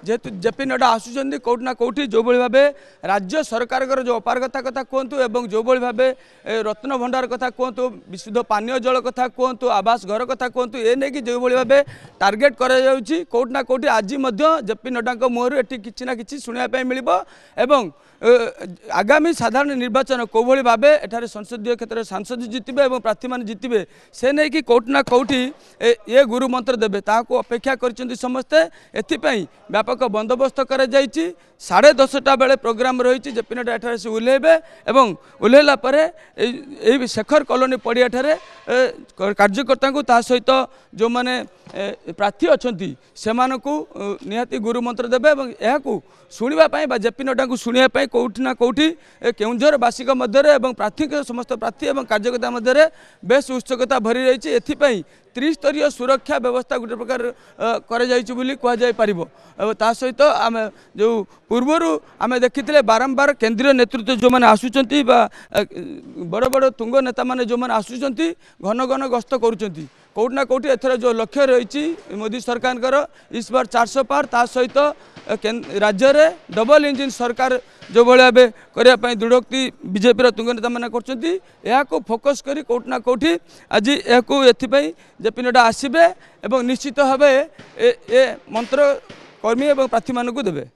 जेहेतु जेपी नड्डा आसुचंदी कोठी ना कोठी जो भली भाबे राज्य सरकार जो अपारगता कथा कहतु एवं जो भली भाबे रत्न भंडार कथा कहतु विशुद्ध पानीय जल कथा कहतु आवास घर कथा कहतु ए नहीं कि जो भली भाबे टार्गेट करा जाउची कोठी ना कोठी आज जेपी नड्डा मुहर एटी किछि ना किछि सुनिया पय मिलिबो एवं आगामी साधारण निर्वाचन कौ भली भाबे एठारे संसदीय क्षेत्र में सांसद जितबे और प्रार्थी मान जितबे से नहीं कि कोठी ना कोठी ये गुरु मंत्र देवे ताको अपेक्षा कर समस्ते एथिपाई व्यापक बंदोबस्त कर 10:30 बेले प्रोग्राम रही जेपी नड्डा एठारे से ओह्लैबे एवं ओह्लैला परे शेखर कॉलोनी पड़िया कार्यकर्ता को ता सहित जो माने प्रार्थी अच्छी से निहाती गुरु मंत्र देवे और यह शुणापी जेपी नड्डा को शुणापी कौटी ना कौटी केउंझरवासी मध्य प्रार्थी समस्त प्रार्थी और कार्यकर्ता मध्य बेस उत्सुकता भरी रही एथिपाई त्रिस्तरीय सुरक्षा व्यवस्था गोटे प्रकार करा सहित आम जो पूर्वर आम देखी बारंबार केंद्रीय नेतृत्व जो मैंने आसुचंती बड़ बड़ तुंग नेता मैंने जो मैंने आसुचंती घन घन गस्त करुँच कौटी ना कौटी एथर जो लक्ष्य रही मोदी सरकार इस बार 400 पार ता सहित राज्य में डबल इंजिन सरकार जो भाई करने दृढ़ोक्ति बीजेपी तुंग नेता मैंने कर फोकस करी कौटी ना कौटी आज एपाई जेपी नड्डा आसबे और निश्चित भाव ए मंत्र कर्मी और प्रार्थी मानक देवे।